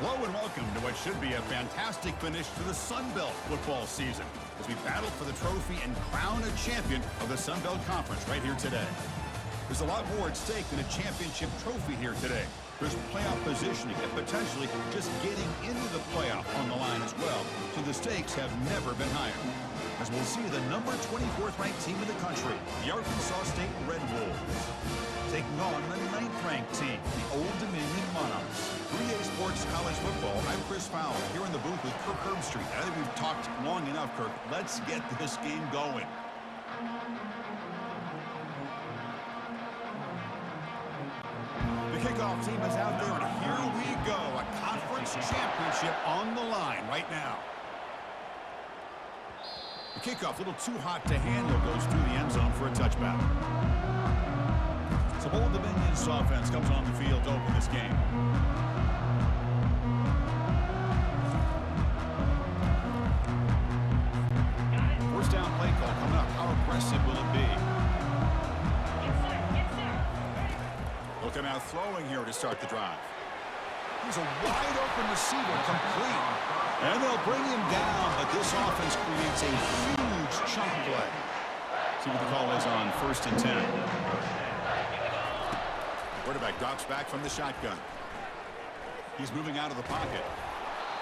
Hello and welcome to what should be a fantastic finish to the Sunbelt football season as we battle for the trophy and crown a champion of the Sunbelt Conference right here today. There's a lot more at stake than a championship trophy here today. There's playoff positioning and potentially just getting into the playoff on the line as well, so the stakes have never been higher. As we'll see the number 24th ranked team in the country, the Arkansas State Red Wolves, taking on the 9th ranked team, the Old Dominion Monarchs. 3A Sports College Football, I'm Chris Fowler, here in the booth with Kirk Herbstreit. I think we've talked long enough, Kirk. Let's get this game going. The kickoff team is out there, and here we go. A conference championship on the line right now. The kickoff, a little too hot to handle, goes through the end zone for a touchback. So Old Dominion's offense comes on the field to open this game. First down play call coming up. How aggressive will it be? Looking out throwing here to start the drive. He's a wide open receiver, complete. And they'll bring him down, but this offense creates a huge chunk play. See what the call is on 1st and 10. Quarterback drops back from the shotgun. He's moving out of the pocket.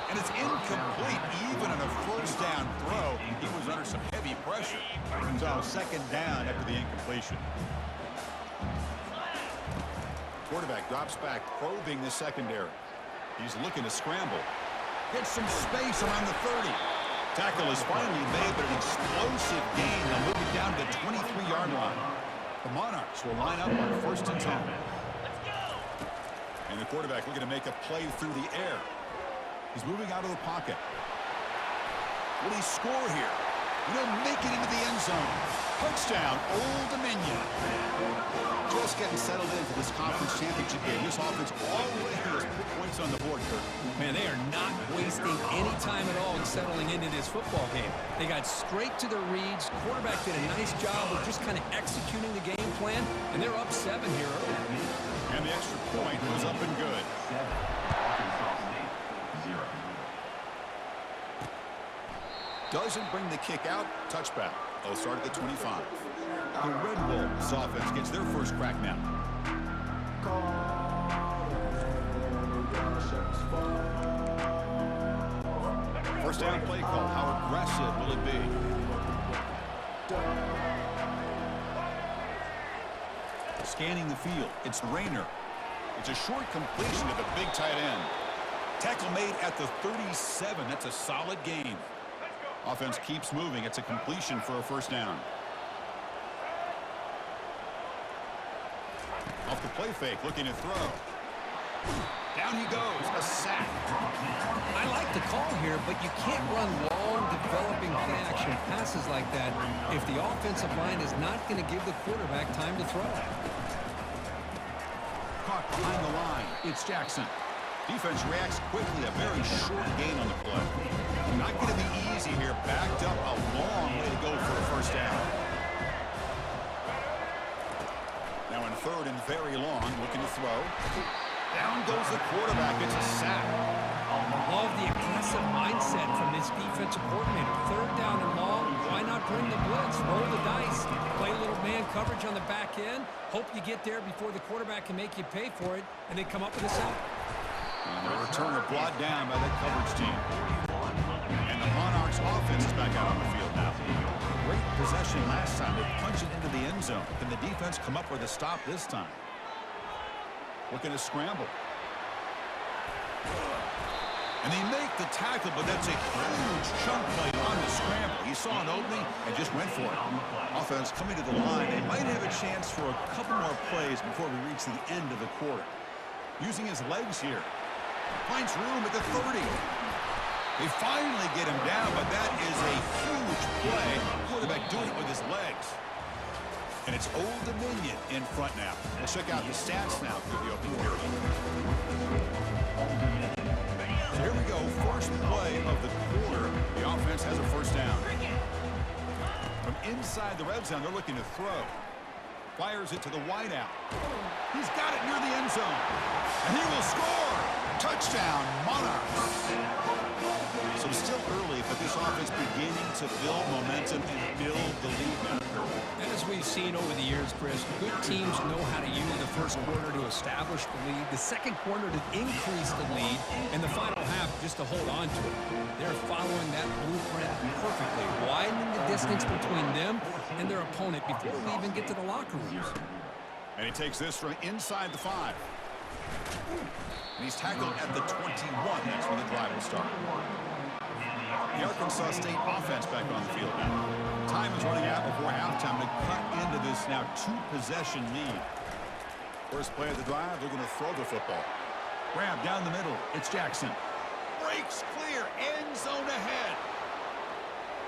And it's incomplete, even on a first down throw. He was under some heavy pressure. So 2nd down after the incompletion. Quarterback drops back, probing the secondary. He's looking to scramble. Gets some space around the 30. Tackle is finally made, but an explosive gain. They'll move it down to the 23-yard line. The Monarchs will line up on 1st and 10. And the quarterback looking to make a play through the air. He's moving out of the pocket. Will he score here? And he'll make it into the end zone. Touchdown, Old Dominion. Just getting settled into this conference championship game. This offense already has put points on the board, Kirk. Man, they are not wasting any time at all in settling into this football game. They got straight to their reads. Quarterback did a nice job of just kind of executing the game plan, and they're up 7 here early. And the extra point was up and good. Doesn't bring the kick out. Touchback. They'll start at the 25. The Red Wolves offense gets their first crack now. First down play call. How aggressive will it be? Scanning the field. It's Rayner. It's a short completion to the big tight end. Tackle made at the 37. That's a solid gain. Offense keeps moving. It's a completion for a first down. Off the play fake, looking to throw. Down he goes, a sack. I like the call here, but you can't run long, developing play-action passes like that if the offensive line is not going to give the quarterback time to throw. Caught behind the line. It's Jackson. Defense reacts quickly. A very short gain on the play. Not going to be easy here. Backed up a long way to go for a first down. Now in 3rd and very long, looking to throw. Down goes the quarterback. It's a sack. Love the aggressive mindset from this defensive coordinator. 3rd down and long. Why not bring the blitz? Roll the dice. Play a little man coverage on the back end. Hope you get there before the quarterback can make you pay for it, and then come up with a sack. And the returner brought down by that coverage team. And the Monarchs offense is back out on the field now. Great possession last time. They punched it into the end zone. Can the defense come up with a stop this time? Looking to scramble. And they make the tackle, but that's a huge chunk play on the scramble. He saw an opening and just went for it. Offense coming to the line. They might have a chance for a couple more plays before we reach the end of the quarter. Using his legs here. Finds room at the 30. They finally get him down, but that is a huge play. Quarterback doing it with his legs. And it's Old Dominion in front now. Let's check out the stats now through the opening period. So here we go. First play of the quarter. The offense has a first down. From inside the red zone, they're looking to throw. Fires it to the wideout. He's got it near the end zone. And he will score. Touchdown, Monarchs. So still early, but this offense beginning to build momentum and build the lead now. And as we've seen over the years, Chris, good teams know how to use the first quarter to establish the lead, the second quarter to increase the lead, and the final half just to hold on to it. They're following that blueprint perfectly, widening the distance between them and their opponent before we even get to the locker rooms. And he takes this from inside the 5. And he's tackled at the 21. That's when the drive will start. The Arkansas State offense back on the field now. Time is running out before halftime to cut into this now 2-possession lead. First play of the drive, they're going to throw the football. Grab down the middle. It's Jackson. Breaks clear. End zone ahead.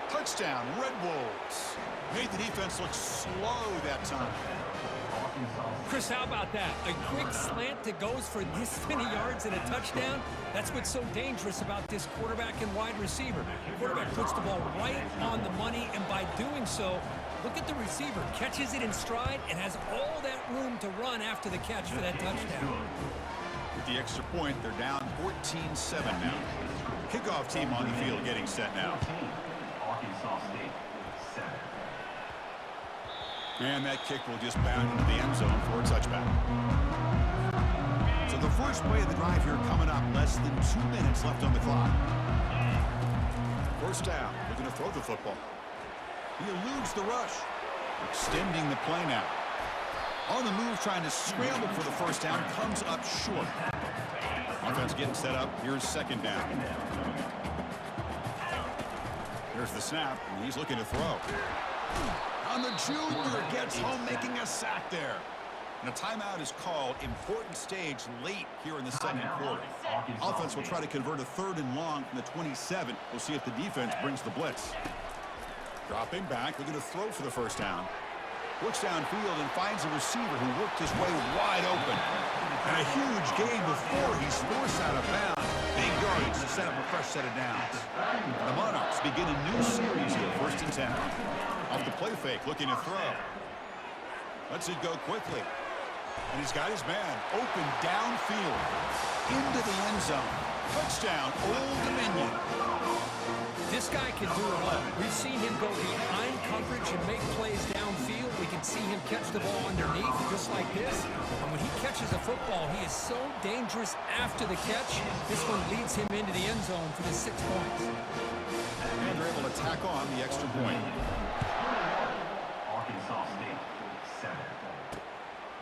Touchdown, Red Wolves. Made the defense look slow that time. Chris, how about that? A quick slant that goes for this many yards and a touchdown. That's what's so dangerous about this quarterback and wide receiver. Quarterback puts the ball right on the money, and by doing so, look at the receiver. Catches it in stride and has all that room to run after the catch for that touchdown. With the extra point, they're down 14-7 now. Kickoff team on the field getting set now. And that kick will just bound into the end zone for a touchback. So the first play of the drive here coming up. Less than 2 minutes left on the clock. First down. They're going to throw the football. He eludes the rush. Extending the play now. On the move, trying to scramble for the first down. Comes up short. Offense getting set up. Here's second down. Here's the snap. And he's looking to throw. And the junior gets home, making a sack there. And a timeout is called. Important stage late here in the second quarter. Offense will try to convert a 3rd and long from the 27. We'll see if the defense brings the blitz. Dropping back, looking to throw for the first down. Looks downfield and finds a receiver who worked his way wide open. And a huge gain before he's forced out of bounds. Big yardage to set up a fresh set of downs. And the Monarchs begin a new series here, 1st and 10. Off the play fake, looking to throw. Lets it go quickly. And he's got his man open downfield. Into the end zone. Touchdown, Old Dominion. This guy can do it all. We've seen him go behind coverage and make plays downfield. We can see him catch the ball underneath, just like this. And when he catches a football, he is so dangerous after the catch. This one leads him into the end zone for the 6 points. And they're able to tack on the extra point.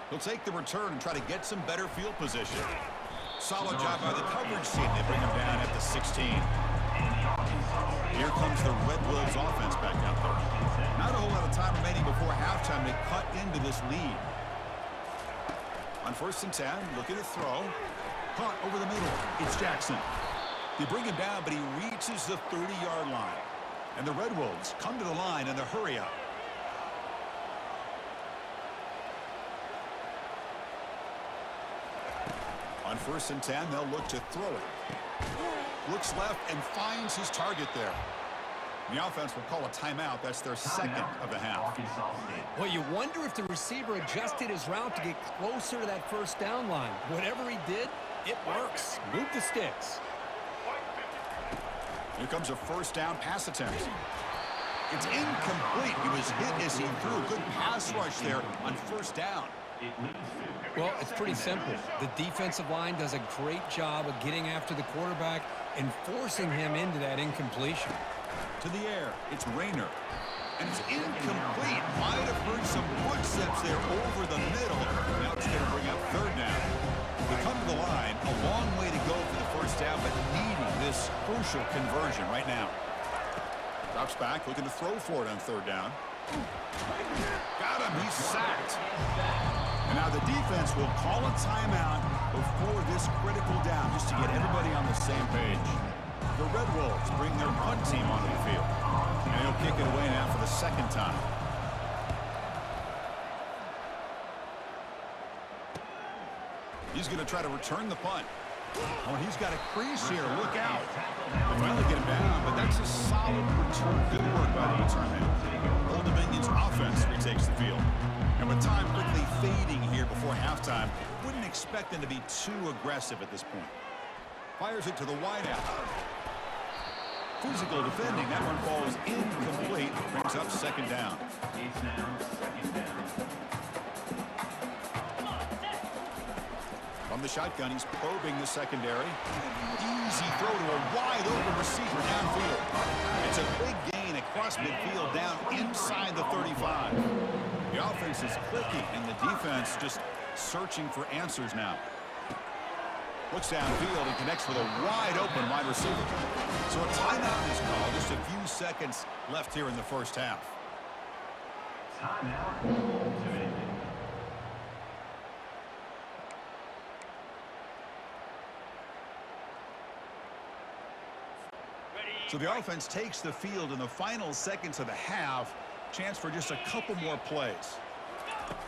He'll take the return and try to get some better field position. Solid job by the coverage team. They bring him down at the 16. Here comes the Red Wolves offense back out there. Not a whole lot of time remaining before halftime to cut into this lead. On 1st and 10, looking to throw. Caught over the middle. It's Jackson. They bring him down, but he reaches the 30-yard line. And the Red Wolves come to the line in a hurry up. On 1st and 10, they'll look to throw it. Looks left and finds his target there. The offense will call a timeout. That's their second of the half. Well, you wonder if the receiver adjusted his route to get closer to that first down line. Whatever he did, it works. Move the sticks. Here comes a first down pass attempt. It's incomplete. He was hit as he threw a good pass rush there on first down. Well, it's pretty simple. The defensive line does a great job of getting after the quarterback and forcing him into that incompletion. To the air, it's Rayner. And it's incomplete. Might have heard some footsteps there over the middle. Now it's going to bring up 3rd down. They come to the line. A long way to go for the first down, but needing this crucial conversion right now. Drops back, looking to throw for it on 3rd down. Got him. He's sacked. And now the defense will call a timeout before this critical down, just to get everybody on the same page. The Red Wolves bring their punt team onto the field. And he'll kick it away now for the 2nd time. He's going to try to return the punt. Oh, and he's got a crease here. Look out. They finally get him down, but that's a solid return. Good work by the return man. Old Dominion's offense retakes the field. And with time quickly fading here before halftime, wouldn't expect them to be too aggressive at this point. Fires it to the wideout. Physical defending. That one falls incomplete. Brings up second down. It's now second down. From the shotgun, he's probing the secondary. Easy throw to a wide-open receiver downfield. It's a big gain across midfield down inside the 35. The offense is clicking, and the defense just searching for answers now. Looks downfield and connects with a wide-open wide receiver. So a timeout is called. Just a few seconds left here in the first half. Timeout. 2 minutes. So the offense takes the field in the final seconds of the half. Chance for just a couple more plays.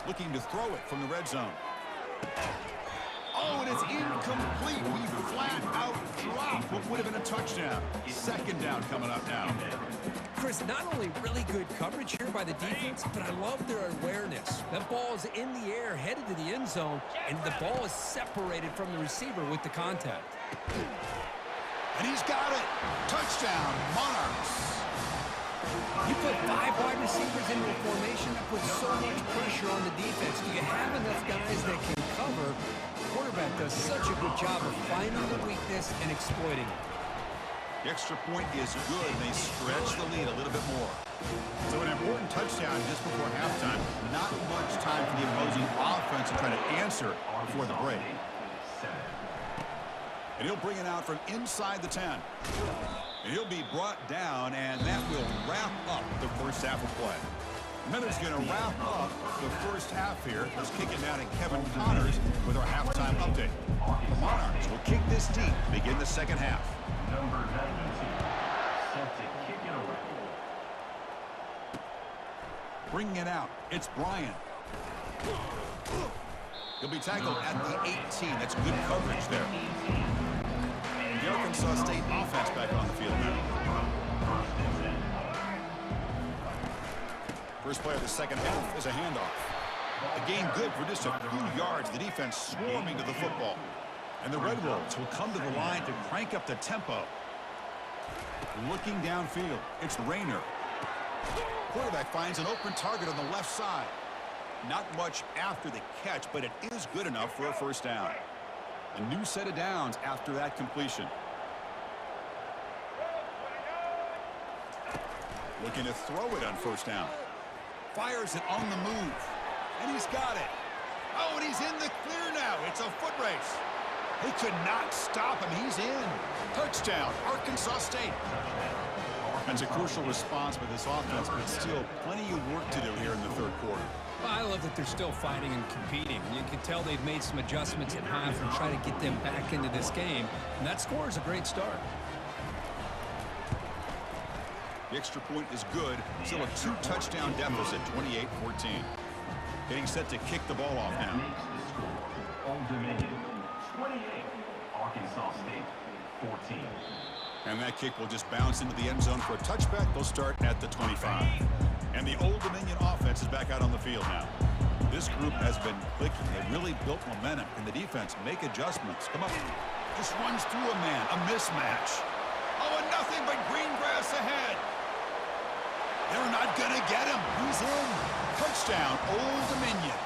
Looking to throw it from the red zone. Oh, and it's incomplete. He flat out dropped what would have been a touchdown. Second down coming up now. Chris, not only really good coverage here by the defense, but I love their awareness. That ball is in the air, headed to the end zone, and the ball is separated from the receiver with the contact. And he's got it. Touchdown, Monarchs. You put 5 wide receivers into a formation that puts so much pressure on the defense. Do you have enough guys that can cover? The quarterback does such a good job of finding the weakness and exploiting it. The extra point is good, and they stretch the lead a little bit more. So an important touchdown just before halftime. Not much time for the opposing offense to try to answer before the break. And he'll bring it out from inside the 10. And he'll be brought down, and that will wrap up the first half of play. Minutes going to wrap up the first half here. Let's kick it down to Kevin Connors with our halftime update. The Monarchs will kick this deep, begin the second half. Number 92, set to kick it away. Bringing it out, it's Bryant. He'll be tackled at the 18. That's good coverage there. The Arkansas State offense back on the field now. First play of the second half is a handoff. A gain good for just a few yards. The defense swarming to the football. And the Red Wolves will come to the line to crank up the tempo. Looking downfield, it's Rayner. Quarterback finds an open target on the left side. Not much after the catch, but it is good enough for a first down. A new set of downs after that completion. Looking to throw it on first down. Fires it on the move. And he's got it. Oh, and he's in the clear now. It's a foot race. They could not stop him. He's in. Touchdown, Arkansas State. That's a crucial response by this offense, but still plenty of work to do here in the third quarter. Well, I love that they're still fighting and competing. You can tell they've made some adjustments at half and try to get them back into this game. And that score is a great start. The extra point is good. Still a 2-touchdown deficit, 28-14. Getting set to kick the ball off now. Makes the score. Old Dominion, 28. Arkansas State, 14. And that kick will just bounce into the end zone for a touchback. They'll start at the 25. And the Old Dominion offense is back out on the field now. This group has been clicking. They've really built momentum. And the defense make adjustments. Come up. Just runs through a man. A mismatch. Oh, and nothing but green grass ahead. They're not going to get him. He's in. Touchdown, Old Dominion.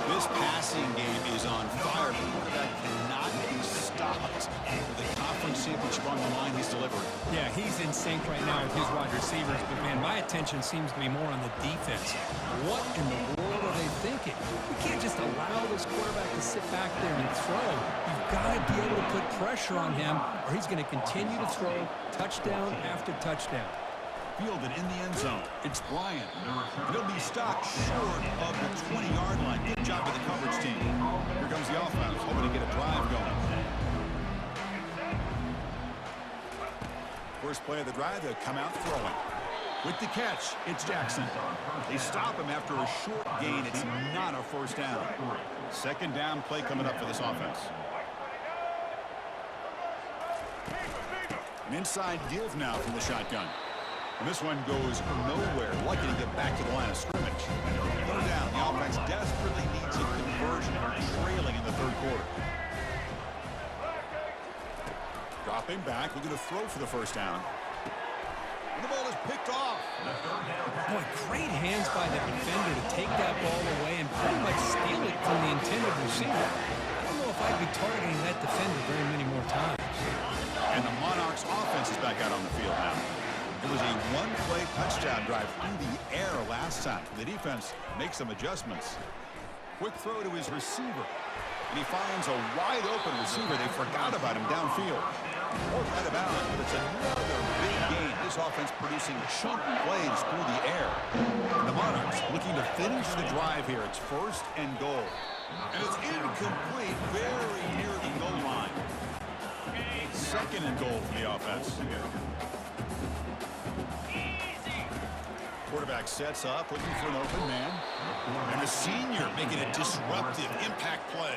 This passing game is on fire. The quarterback cannot be stopped. With the conference championship on the line, he's delivered. Yeah, he's in sync right now with his wide receivers. But, man, my attention seems to be more on the defense. What in the world are they thinking? We can't just allow this quarterback to sit back there and throw. You've got to be able to put pressure on him, or he's going to continue to throw touchdown after touchdown. Fielded in the end zone. It's Bryant. He'll be stopped short of the 20-yard line. Good job by the coverage team. Here comes the offense, hoping to get a drive going. First play of the drive, they'll come out throwing. With the catch, it's Jackson. They stop him after a short gain. It's not a first down. Second down play coming up for this offense. An inside give now from the shotgun. And this one goes nowhere. Lucky to get back to the line of scrimmage. Third down. The offense desperately needs a conversion. They're trailing in the third quarter. Dropping back, looking to throw for the first down. And the ball is picked off. Boy, great hands by the defender to take that ball away and pretty much steal it from the intended receiver. I don't know if I'd be targeting that defender very many more times. And the Monarchs offense is back out on the field now. It was a one-play touchdown drive through the air last time. The defense makes some adjustments. Quick throw to his receiver. And he finds a wide-open receiver. They forgot about him downfield. Fourth out of bounds, but it's another big game. This offense producing chunk plays through the air. And the Monarchs looking to finish the drive here. It's first and goal. And it's incomplete, very near the goal line. Second and goal for the offense. Quarterback sets up, looking for an open man. And the senior making a disruptive impact play.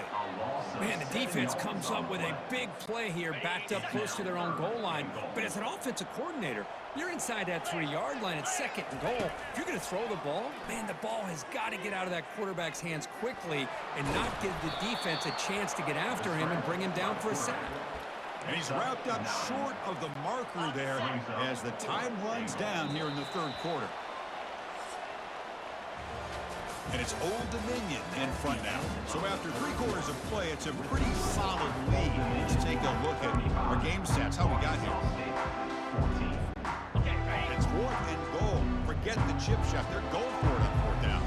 Man, the defense comes up with a big play here, backed up close to their own goal line. But as an offensive coordinator, you're inside that 3-yard line at second and goal. If you're going to throw the ball, man, the ball has got to get out of that quarterback's hands quickly and not give the defense a chance to get after him and bring him down for a sack. And he's wrapped up short of the marker there as the time runs down here in the third quarter. And it's Old Dominion in front now. So after 3 quarters of play, it's a pretty solid lead. Let's take a look at our game stats, how we got here. It's 4th and goal. Forget the chip shot. They're going for it on 4th down.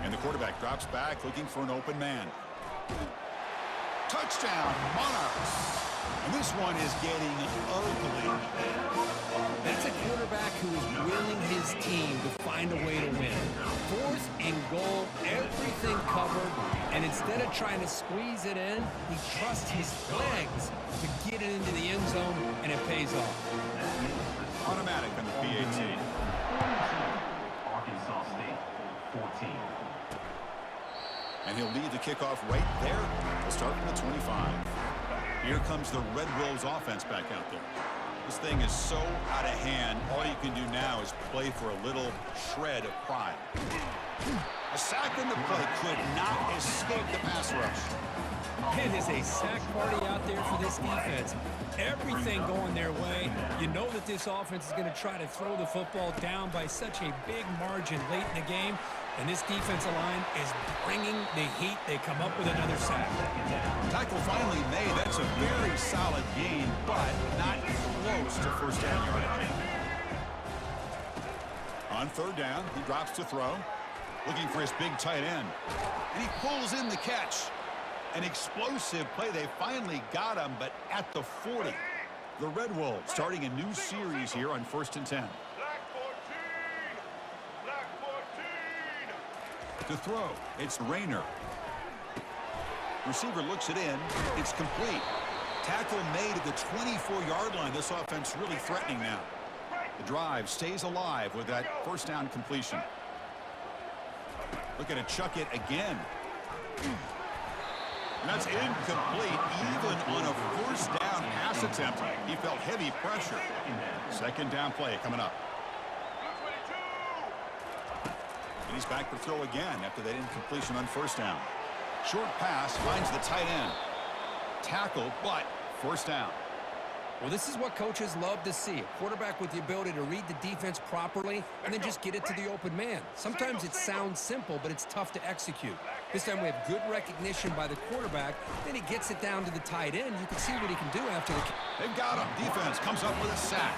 And the quarterback drops back, looking for an open man. Touchdown, Monarchs. And this one is getting ugly. That's a quarterback who is willing his team to find a way to win. 4th and goal, everything covered, and instead of trying to squeeze it in, he trusts his legs to get it into the end zone, and it pays off. Automatic on the PAT. Arkansas State, 14. And he'll lead the kickoff right there. We'll start from the 25. Here comes the Red Wolves offense back out there. This thing is so out of hand, all you can do now is play for a little shred of pride. A sack in the play could not escape the pass rush. It is a sack party out there for this defense. Everything going their way. You know that this offense is going to try to throw the football down by such a big margin late in the game. And this defensive line is bringing the heat. They come up with another sack. Tackle finally made. That's a very solid gain, but not close to first down yardage. On 3rd down, he drops to throw. Looking for his big tight end. And he pulls in the catch. An explosive play. They finally got him, but at the 40. The Red Wolves starting a new series here on 1st and 10. To throw, it's Rayner. Receiver looks it in. It's complete. Tackle made at the 24-yard line. This offense really threatening now. The drive stays alive with that first down completion. Looking to chuck it again. And that's incomplete. Even on a first down pass attempt, he felt heavy pressure. Second down play coming up. And he's back to throw again after that incompletion on first down. Short pass finds the tight end. Tackle, but first down. Well, this is what coaches love to see. A quarterback with the ability to read the defense properly and then just get it to the open man. Sometimes it sounds simple, but it's tough to execute. This time we have good recognition by the quarterback. Then he gets it down to the tight end. You can see what he can do after the... They've got him. Defense comes up with a sack.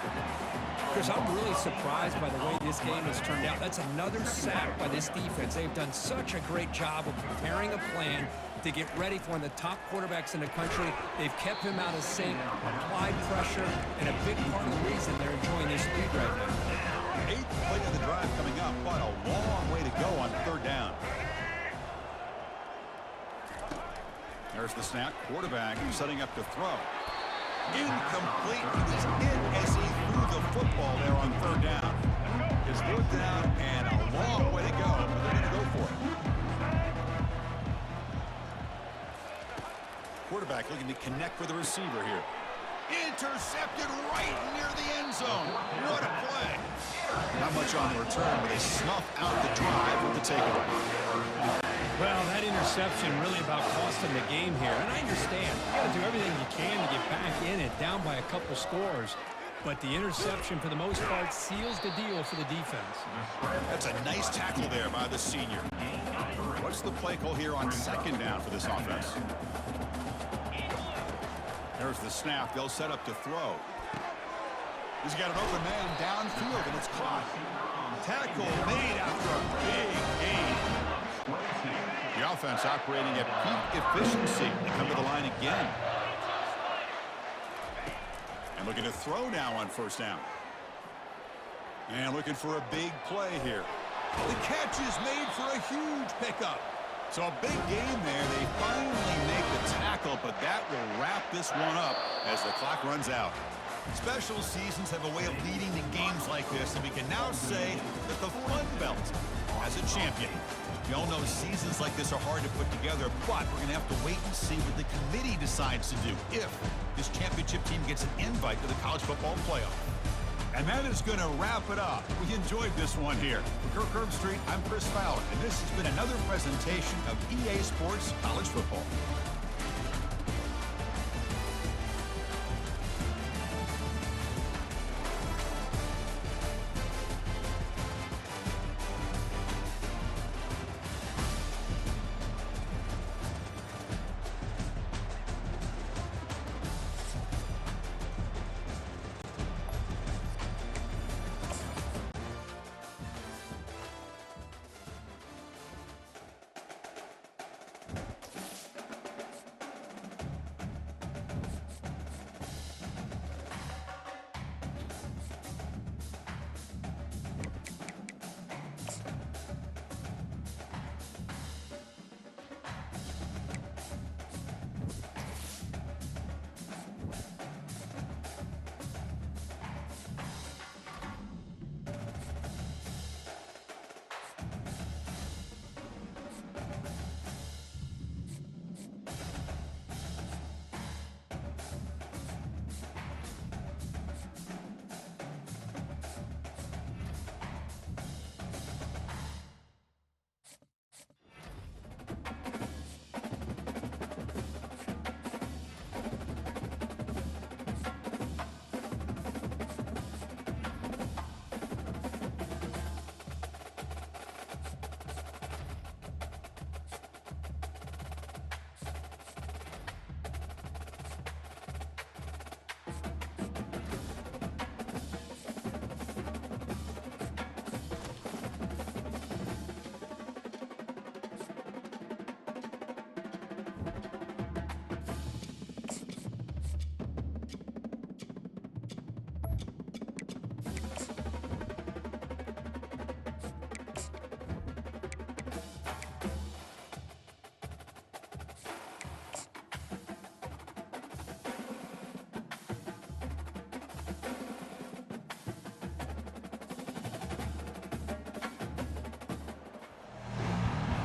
Chris, I'm really surprised by the way this game has turned out. That's another sack by this defense. They've done such a great job of preparing a plan to get ready for one of the top quarterbacks in the country. They've kept him out of sync, applied pressure, and a big part of the reason they're enjoying this lead right now. 8th play of the drive coming up, but a long way to go on 3rd down. There's the snap. Quarterback setting up to throw. Incomplete. He was in as he threw the football there on 3rd down. It's 4th down and a long way to go, but they're going to go for it. Quarterback looking to connect with the receiver here. Intercepted right near the end zone. What a play. Not much on the return, but they snuff out the drive with the takeaway. Well, that interception really about cost them the game here. And I understand. You got to do everything you can to get back in it, down by a couple scores. But the interception, for the most part, seals the deal for the defense. That's a nice tackle there by the senior. What's the play call here on second down for this offense? There's the snap. They'll set up to throw. He's got an open man downfield, and it's caught. Tackle made after a big gain. The offense operating at peak efficiency. They come to the line again. And looking to throw now on first down. And looking for a big play here. The catch is made for a huge pickup. So a big game there. They finally make the tackle, but that will wrap this one up as the clock runs out. Special seasons have a way of leading to games like this, and we can now say that the Sunbelt has a champion. We all know seasons like this are hard to put together, but we're going to have to wait and see what the committee decides to do if this championship team gets an invite to the college football playoff. And that is going to wrap it up. We enjoyed this one here. For Kirk Herbstreit, I'm Chris Fowler, and this has been another presentation of EA Sports College Football.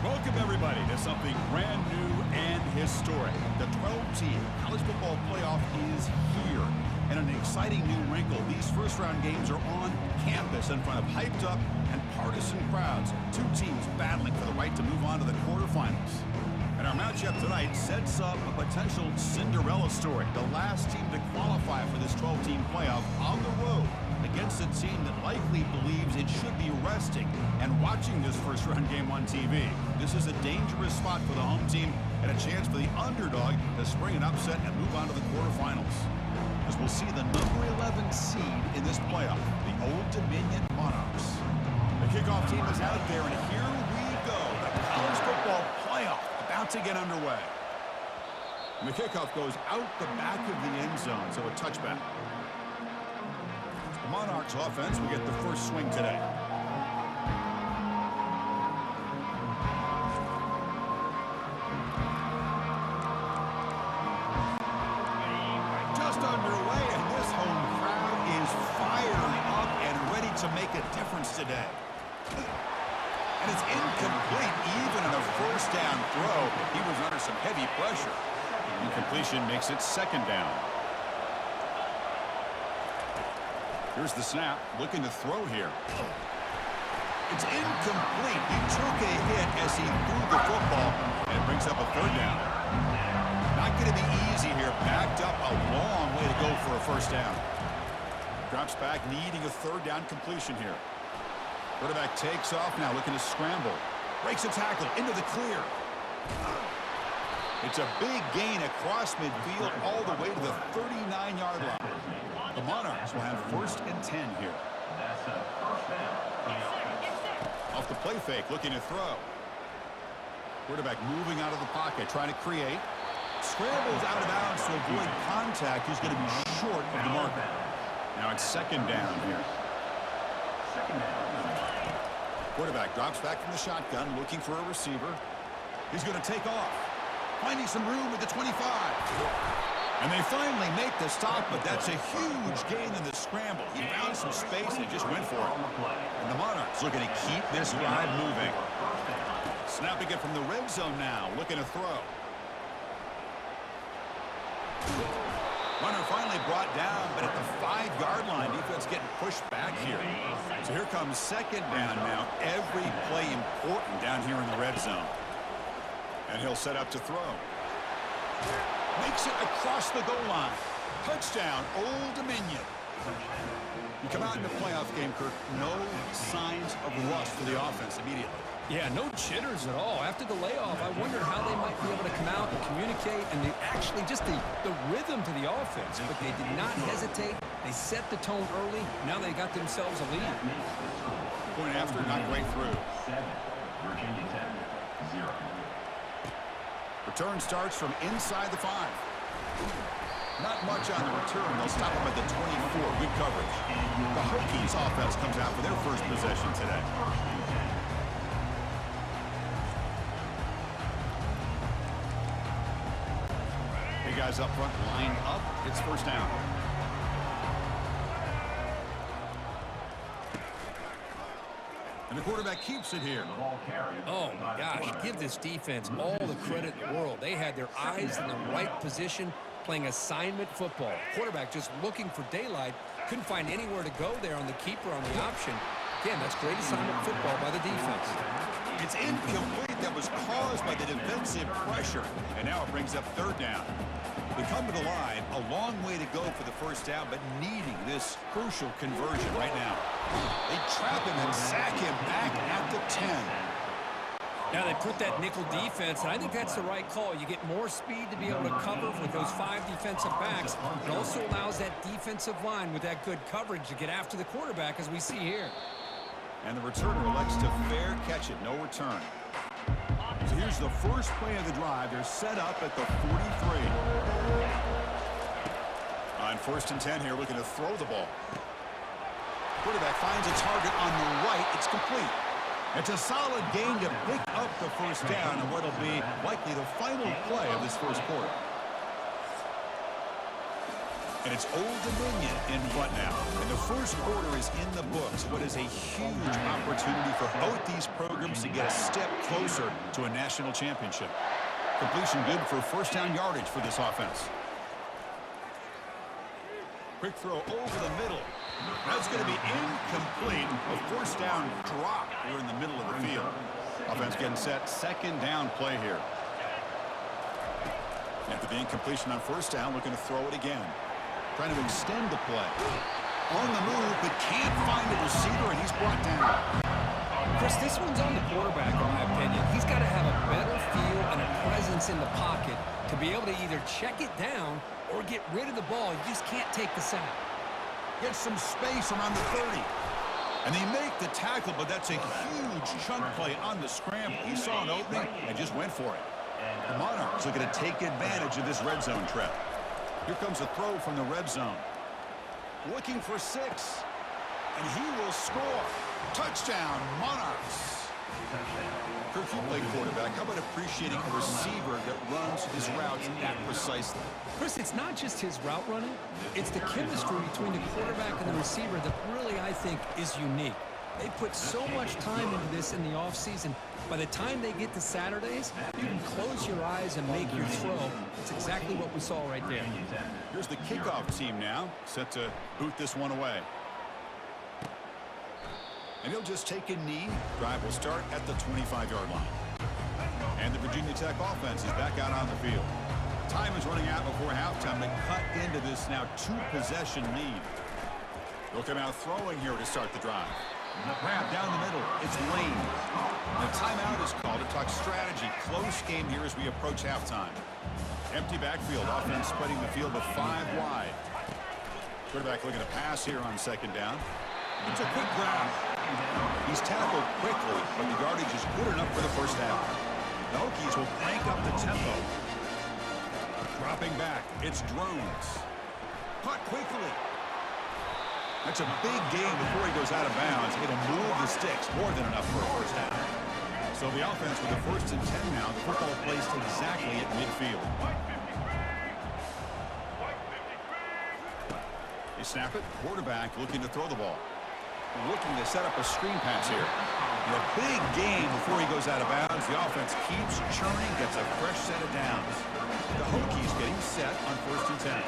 Welcome, everybody, to something brand new and historic. The 12-team college football playoff is here. And an exciting new wrinkle, these first-round games are on campus in front of hyped-up and partisan crowds. Two teams battling for the right to move on to the quarterfinals. And our matchup tonight sets up a potential Cinderella story. The last team to qualify for this 12-team playoff on the road against a team that likely believes it should be resting and watching this first-round game on TV. This is a dangerous spot for the home team and a chance for the underdog to spring an upset and move on to the quarterfinals. As we'll see the number 11 seed in this playoff, the Old Dominion Monarchs. The kickoff team is out there, and here we go. The college football playoff about to get underway. And the kickoff goes out the back of the end zone, so a touchback. The Monarchs offense will get the first swing today. Just underway, and this home crowd is fired up and ready to make a difference today. And it's incomplete even in a first down throw. He was under some heavy pressure. Incompletion makes it second down. Here's the snap, looking to throw here. It's incomplete. He took a hit as he threw the football, and it brings up a third down. Not going to be easy here. Backed up a long way to go for a first down. Drops back, needing a third down completion here. Quarterback takes off now, looking to scramble. Breaks a tackle into the clear. It's a big gain across midfield all the way to the 39-yard line. The Monarchs will have 1st and 10 here. That's a first down. Off the play fake, looking to throw. Quarterback moving out of the pocket, trying to create. Scrambles out of bounds to avoid contact. He's going to be short of the marker. Now it's 2nd down here. Quarterback drops back from the shotgun, looking for a receiver. He's going to take off, finding some room at the 25. And they finally make the stop, but that's a huge gain in the scramble. He found some space and just went for it. And the Monarchs looking to keep this drive moving. Snapping it from the red zone now, looking to throw. Runner finally brought down, but at the 5-yard line, defense getting pushed back here. So here comes 2nd down now. Every play important down here in the red zone. And he'll set up to throw. Makes it across the goal line. Touchdown, Old Dominion. You come out in the playoff game, Kirk, no signs of rust for the offense immediately. Yeah, no jitters at all. After the layoff, I wondered how they might be able to come out and communicate and actually just the rhythm to the offense. But they did not hesitate. They set the tone early. Now they got themselves a lead. Point after, not right through. 7, Virginia Tech, 0. Return starts from inside the 5. Not much on the return. They'll stop him at the 24. Good coverage. The Hokies offense comes out for their first possession today. Big guys up front, lined up. It's 1st down. And the quarterback keeps it here. Oh, my gosh. Give this defense all the credit in the world. They had their eyes in the right position, playing assignment football. Quarterback just looking for daylight. Couldn't find anywhere to go there on the keeper on the option. Again, that's great assignment football by the defense. It's incomplete. That was caused by the defensive pressure. And now it brings up 3rd down. They come to the line, a long way to go for the first down, but needing this crucial conversion right now. They trap him and sack him back at the 10. Now they put that nickel defense, and I think that's the right call. You get more speed to be able to cover with those 5 defensive backs. It also allows that defensive line with that good coverage to get after the quarterback, as we see here. And the returner elects to fair catch it, no return. So here's the first play of the drive. They're set up at the 43. On 1st and 10 here, looking to throw the ball. Quarterback finds a target on the right. It's complete. It's a solid gain to pick up the first down and what'll be likely the final play of this first quarter. And it's Old Dominion in front now. And the first quarter is in the books. What is a huge opportunity for both these programs to get a step closer to a national championship. Completion good for first down yardage for this offense. Quick throw over the middle. That's going to be incomplete. A first down drop here in the middle of the field. Offense getting set. 2nd down play here. After the incompletion on first down, looking to throw it again. Trying to extend the play. On the move, but can't find a receiver, and he's brought down. Chris, this one's on the quarterback, in my opinion. He's got to have a better feel and a presence in the pocket to be able to either check it down or get rid of the ball. You just can't take the sack. Gets some space around the 30. And they make the tackle, but that's a huge chunk play on the scramble. He saw an opening and just went for it. The Monarchs looking to take advantage of this red zone trap. Here comes a throw from the red zone. Looking for 6. And he will score. Touchdown, Monarchs. Kirk, you play quarterback. How about appreciating a receiver that runs his routes that precisely? Chris, it's not just his route running. It's the chemistry between the quarterback and the receiver that really, I think, is unique. They put so much time into this in the offseason. By the time they get to Saturdays, you can close your eyes and make your throw. It's exactly what we saw right there. Here's the kickoff team now, set to boot this one away. And he'll just take a knee. Drive will start at the 25-yard line. And the Virginia Tech offense is back out on the field. Time is running out before halftime to cut into this now two-possession lead. They'll come out throwing here to start the drive. Grab down the middle. It's Lane. The timeout is called to talk strategy. Close game here as we approach halftime. Empty backfield. Offense spreading the field with 5 wide. Quarterback looking to pass here on second down. It's a quick grab. He's tackled quickly, but the yardage is good enough for the first down. The Hokies will crank up the tempo. Dropping back. It's Drones. Caught quickly. That's a big gain before he goes out of bounds. It'll move the sticks. More than enough for a first down. So the offense with the 1st and 10 now. The football placed exactly at midfield. They snap it. Quarterback looking to throw the ball. Looking to set up a screen pass here. And a big gain before he goes out of bounds. The offense keeps churning, gets a fresh set of downs. The Hokies getting set on 1st and 10.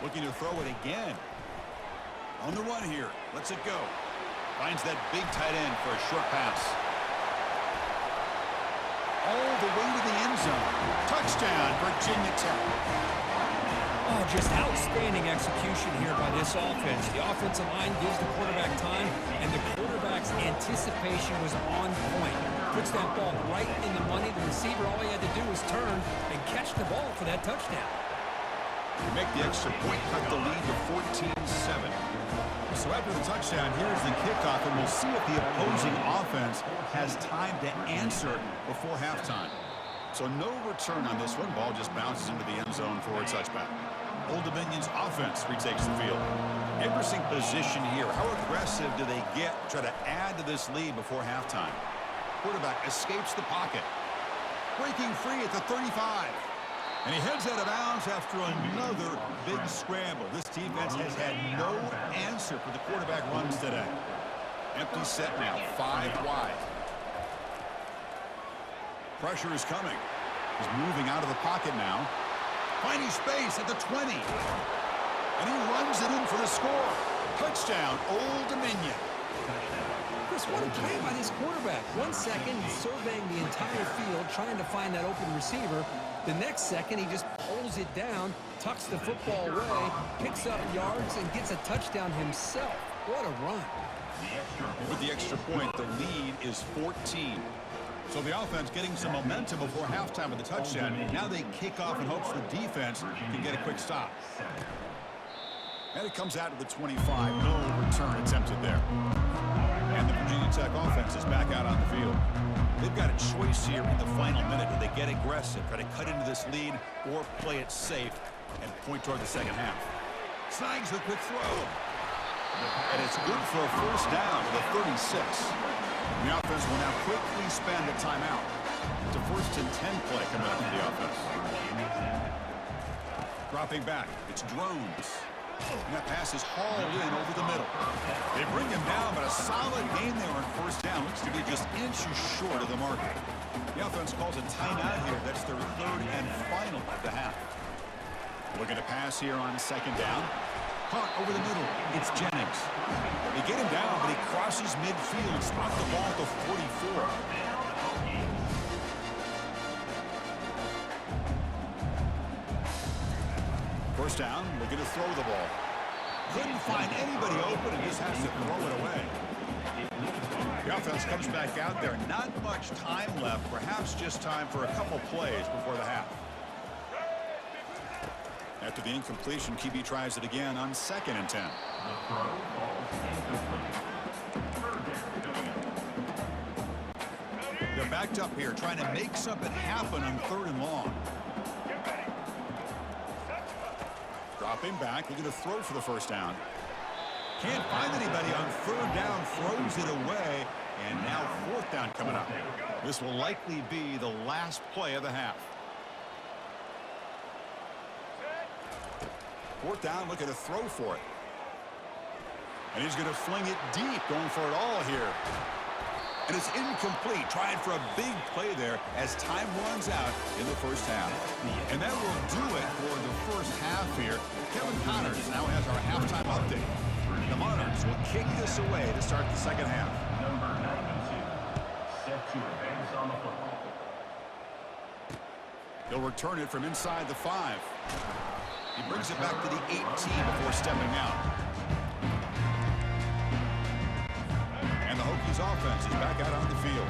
Looking to throw it again. On the run here. Lets it go. Finds that big tight end for a short pass. All the way to the end zone. Touchdown, Virginia Tech. Oh, just outstanding execution here by this offense. The offensive line gives the quarterback time, and the quarterback's anticipation was on point. Puts that ball right in the money. The receiver, all he had to do was turn and catch the ball for that touchdown. Make the extra point, cut the lead to 14-7. So after the touchdown, here's the kickoff, and we'll see if the opposing offense has time to answer before halftime. So no return on this one. Ball just bounces into the end zone for a touchback. Old Dominion's offense retakes the field. Interesting position here. How aggressive do they get to try to add to this lead before halftime? Quarterback escapes the pocket. Breaking free at the 35. And he heads out of bounds after another big scramble. This defense has had no answer for the quarterback runs today. Empty set now, 5 wide. Pressure is coming. He's moving out of the pocket now. Finding space at the 20. And he runs it in for the score. Touchdown, Old Dominion. Chris, what a play by this quarterback. 1 second, he's surveying the entire field, trying to find that open receiver. The next second, he just pulls it down, tucks the football away, picks up yards, and gets a touchdown himself. What a run. With the extra point, the lead is 14. So the offense getting some momentum before halftime with the touchdown. Now they kick off in hopes the defense can get a quick stop. And it comes out to the 25. No return attempted there. And the Virginia Tech offense is back out on the field. They've got a choice here in the final minute. Do they get aggressive, try to cut into this lead, or play it safe and point toward the second half? Snags the quick throw. And it's good for a first down to the 36. The offense will now quickly spend a timeout. It's a 1st and 10 play coming up for the offense. Dropping back, it's Drones. And that pass is hauled in over the middle. They bring him down, but a solid gain there on first down. Looks to be just inches short of the mark. The offense calls a timeout here. That's their 3rd and final of the half. Looking to pass here on second down. Caught over the middle. It's Jennings. They get him down, but he crosses midfield. Spot the ball at the 44. First down, looking to throw the ball. Couldn't find anybody open and just has to throw it away. The offense comes back out there. Not much time left. Perhaps just time for a couple plays before the half. After the incompletion, QB tries it again on 2nd and 10. They're backed up here, trying to make something happen on 3rd and long. Dropping back, looking to throw for the first down. Can't find anybody on 3rd down, throws it away, and now 4th down coming up. This will likely be the last play of the half. 4th down, looking to throw for it. And he's going to fling it deep, going for it all here. And it's incomplete, trying for a big play there as time runs out in the first half. And that will do it for the first half here. Kevin Connors now has our halftime update. The Monarchs will kick this away to start the second half. Number 92, set to advance on the football. He'll return it from inside the 5. He brings it back to the 18 before stepping out. And the Hokies offense is back out on the field.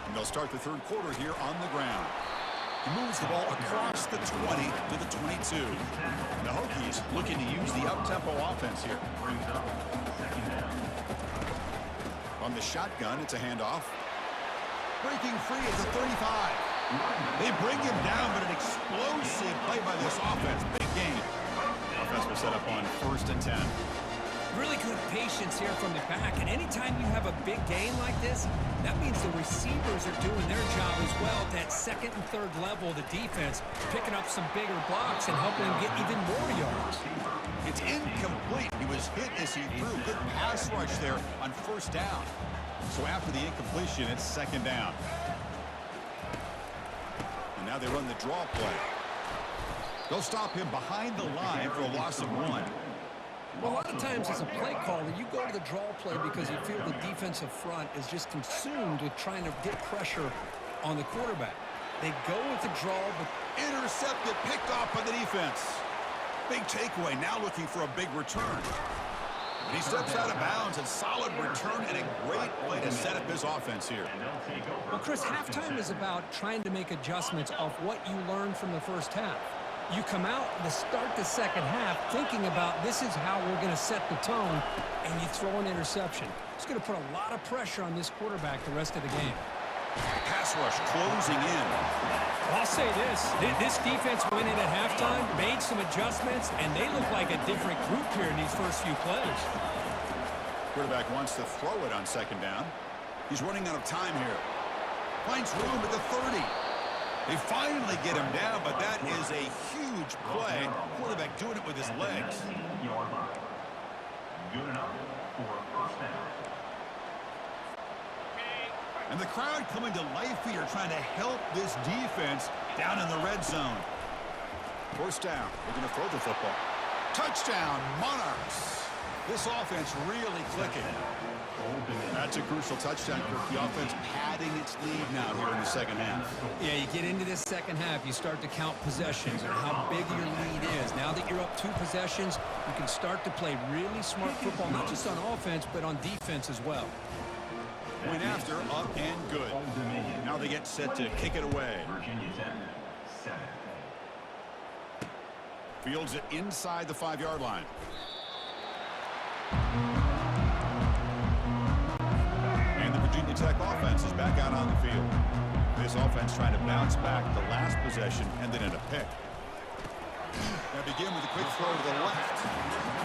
And they'll start the third quarter here on the ground. He moves the ball across the 20 to the 22. And the Hokies looking to use the up-tempo offense here. Brings up second down. On the shotgun, it's a handoff. Breaking free at the 35. They bring him down, but an explosive play by this offense. Big gain. Offense will set up on 1st and 10. Really good patience here from the back, and anytime you have a big gain like this, that means the receivers are doing their job as well at that second and third level of the defense, picking up some bigger blocks and helping them get even more yards. It's incomplete. He was hit as he threw. Good pass rush there on 1st down. So after the incompletion, it's 2nd down. And now they run the draw play. They'll stop him behind the line for a loss of 1. Well, a lot of times as a play caller, you go to the draw play because you feel the defensive front is just consumed with trying to get pressure on the quarterback. They go with the draw, but Intercepted, picked off by the defense. Big takeaway, now looking for a big return. And he steps out of bounds, and solid return and a great play to set up his offense here. well, Chris, halftime is about trying to make adjustments off what you learned from the first half. You come out to start the second half thinking about this is how we're going to set the tone, and you throw an interception. It's going to put a lot of pressure on this quarterback the rest of the game. Pass rush closing in. Well, I'll say this defense went in at halftime, made some adjustments, and they look like a different group here in these first few plays. Quarterback wants to throw it on 2nd down. He's running out of time here. Finds room at the 30. They finally get him down, but that is a huge play. Quarterback doing it with his legs. Yard line. Good enough for a first down. And the crowd coming to life here, trying to help this defense down in the red zone. 1st down. They're going to throw the football. Touchdown, Monarchs. This offense really clicking. That's a crucial touchdown, Kirk. The offense padding its lead now here in the second half. Yeah, you get into this second half, you start to count possessions and how big your lead is. Now that you're up 2 possessions, you can start to play really smart football, not just on offense, but on defense as well. Point after, up and good. Now they get set to kick it away. Virginia 10, 7. Fields it inside the 5-yard line. And the Virginia Tech offense is back out on the field. This offense trying to bounce back the last possession and then in a pick. Now begin with a quick throw to the left.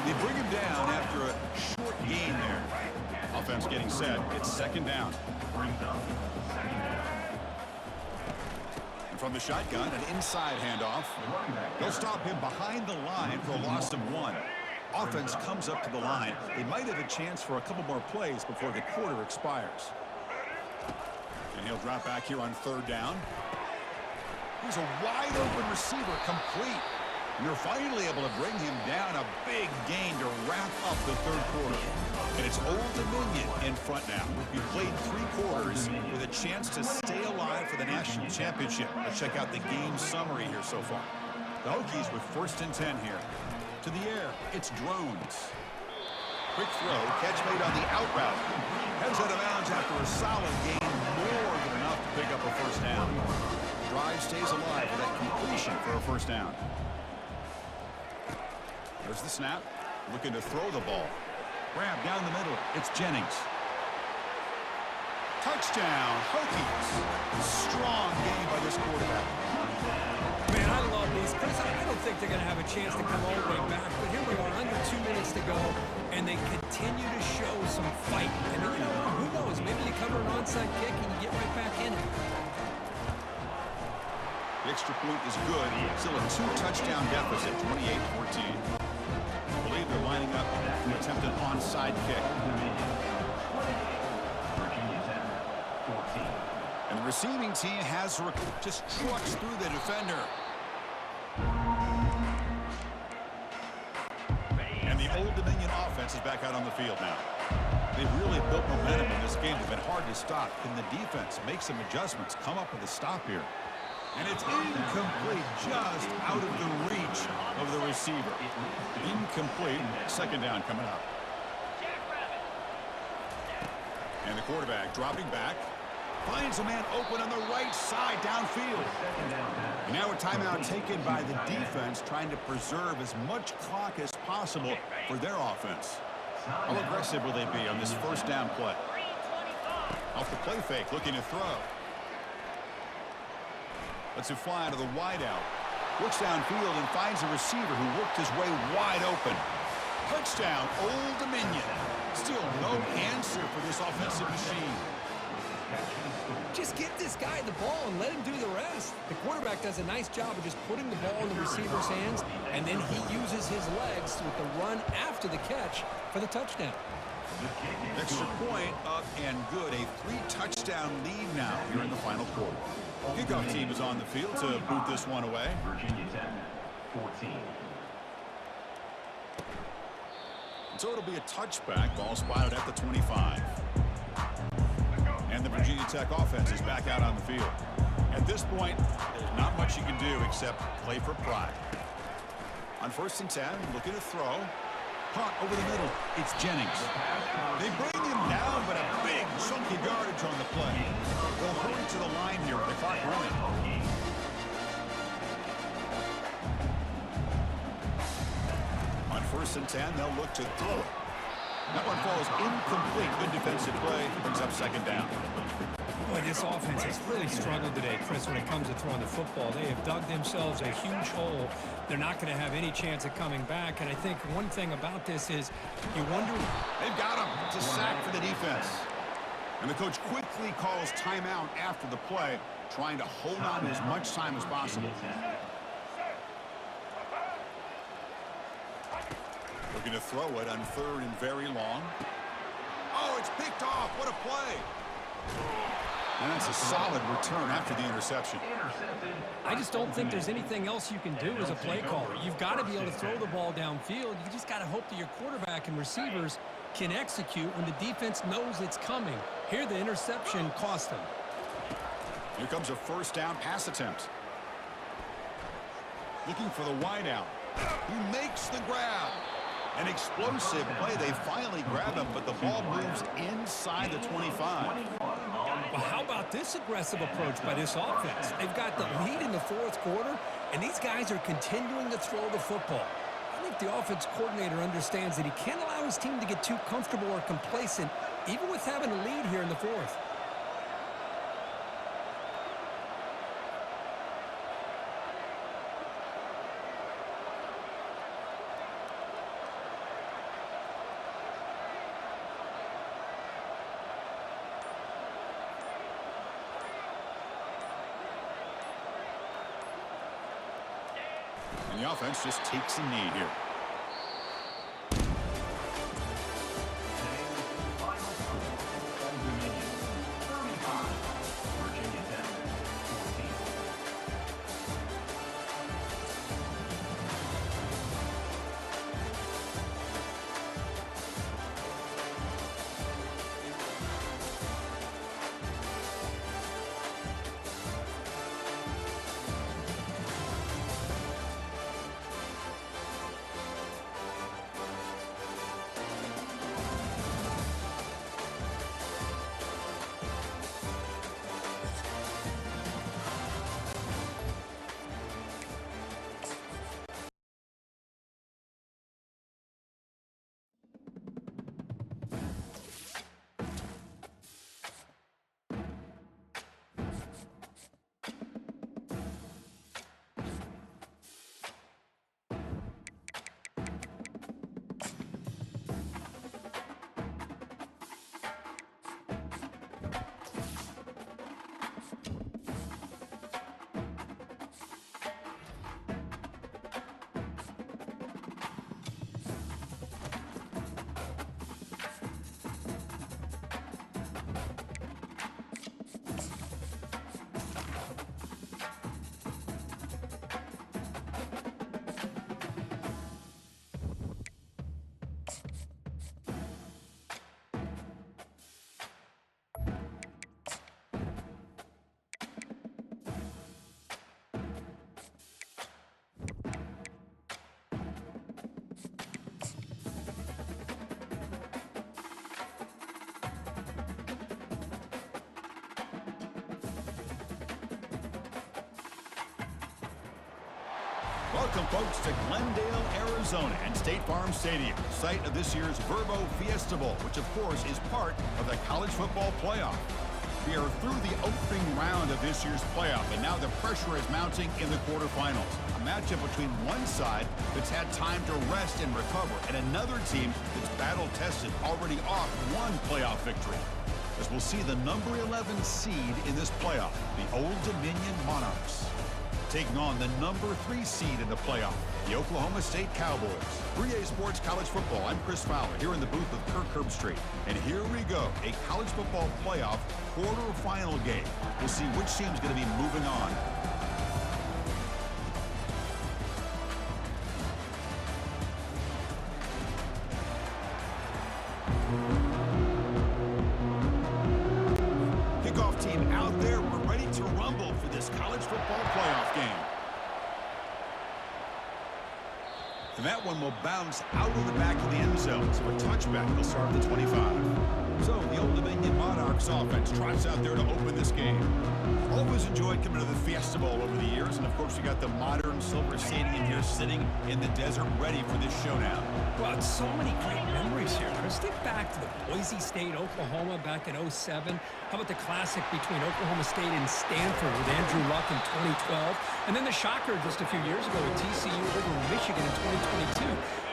They bring him down after a short gain there. Offense getting set. It's 2nd down. And from the shotgun, an inside handoff. They'll stop him behind the line for a loss of 1. Offense comes up to the line. They might have a chance for a couple more plays before the quarter expires. And he'll drop back here on 3rd down. Here's a wide open receiver, complete. And they're finally able to bring him down. A big gain to wrap up the 3rd quarter. And it's Old Dominion in front now. We played 3 quarters with a chance to stay alive for the national championship. Let's check out the game summary here so far. The Hokies with 1st and 10 here. To the air, it's Drones. Quick throw, catch made on the out route. Heads out of bounds after a solid gain, more than enough to pick up a 1st down. Drive stays alive with that completion for a 1st down. There's the snap, looking to throw the ball. Grab down the middle, it's Jennings. Touchdown, Hokies. Strong game by this quarterback. Man, I love these. Chris, I don't think they're going to have a chance to come all the way back, but here we are, under 2 minutes to go, and they continue to show some fight. And you know, who knows, maybe you cover an onside kick and you get right back in it. The extra point is good. Still a 2-touchdown deficit, 28-14. I believe after lining up to attempt an onside kick. Virginia 10, 14. And the receiving team has just trucks through the defender. And the Old Dominion offense is back out on the field now. They've really built momentum in this game. They've been hard to stop. Can the defense make some adjustments, come up with a stop here? And it's incomplete, just out of the reach of the receiver. Incomplete. Second down coming up. And the quarterback dropping back. Finds a man open on the right side downfield. And now a timeout taken by the defense, trying to preserve as much clock as possible for their offense. How aggressive will they be on this first down play? Off the play fake, looking to throw. Lets it fly to the wideout. Looks downfield and finds a receiver who worked his way wide open. Touchdown, Old Dominion. Still no answer for this offensive machine. Just get this guy the ball and let him do the rest. The quarterback does a nice job of just putting the ball in the receiver's hands, and then he uses his legs with the run after the catch for the touchdown. Extra point up and good. A 3-touchdown lead now here in the final quarter. Kickoff team is on the field to boot this one away. Virginia 10, 14. So it'll be a touchback. Ball spotted at the 25. And the Virginia Tech offense is back out on the field. At this point, there's not much you can do except play for pride. On 1st and 10, looking to throw. Punt over the middle. It's Jennings. They bring him down, but a big chunky yardage on the play. They'll hurry to the line here with the clock running. On 1st and 10, they'll look to throw it. That one falls incomplete. Good defensive play. Brings up second down. Boy, this offense has really struggled today, Chris, when it comes to throwing the football. They have dug themselves a huge hole. They're not going to have any chance of coming back. And I think one thing about this is you wonder. They've got him. It's a sack for the defense. And the coach quickly calls timeout after the play, trying to hold on to as much time as possible. Looking to throw it on 3rd and very long. Oh, it's picked off. What a play. And that's a solid return after the interception. I just don't think there's anything else you can do as a play caller. You've got to be able to throw the ball downfield. You just got to hope that your quarterback and receivers can execute when the defense knows it's coming. Here, the interception cost them. Here comes a 1st down pass attempt. Looking for the wideout. He makes the grab. An explosive play. They finally grab him, but the ball moves inside the 25. Well, how about this aggressive approach by this offense? They've got the lead in the 4th quarter, and these guys are continuing to throw the football. I think the offense coordinator understands that he can't allow his team to get too comfortable or complacent, even with having a lead here in the 4th. And the offense just takes a knee here. Welcome, folks, to Glendale, Arizona and State Farm Stadium, site of this year's Verbo Fiesta Bowl, which, of course, is part of the college football playoff. We are through the opening round of this year's playoff, and now the pressure is mounting in the quarterfinals. A matchup between one side that's had time to rest and recover, and another team that's battle-tested, already off one playoff victory. As we'll see the number 11 seed in this playoff, the Old Dominion Monarchs, taking on the number 3 seed in the playoff, the Oklahoma State Cowboys. 3A Sports College Football, I'm Chris Fowler, here in the booth with Kirk Herbstreit. And here we go, a college football playoff quarterfinal game. We'll see which team's going to be moving on. Kickoff team out there. We're ready to rumble for this college football playoff game. And that one will bounce out of the back of the end zone. So a touchback will start at the 25. So the Old Dominion Monarchs offense trots out there to open this game. Always enjoyed coming to the Fiesta Bowl over the years. And, of course, you got the modern silver stadium here sitting in the desert ready for this showdown. Well, it's so many great memories here, Chris. Think back to the Boise State, Oklahoma back in '07. How about the classic between Oklahoma State and Stanford with Andrew Luck in 2012? And then the shocker just a few years ago with TCU over Michigan in 2022.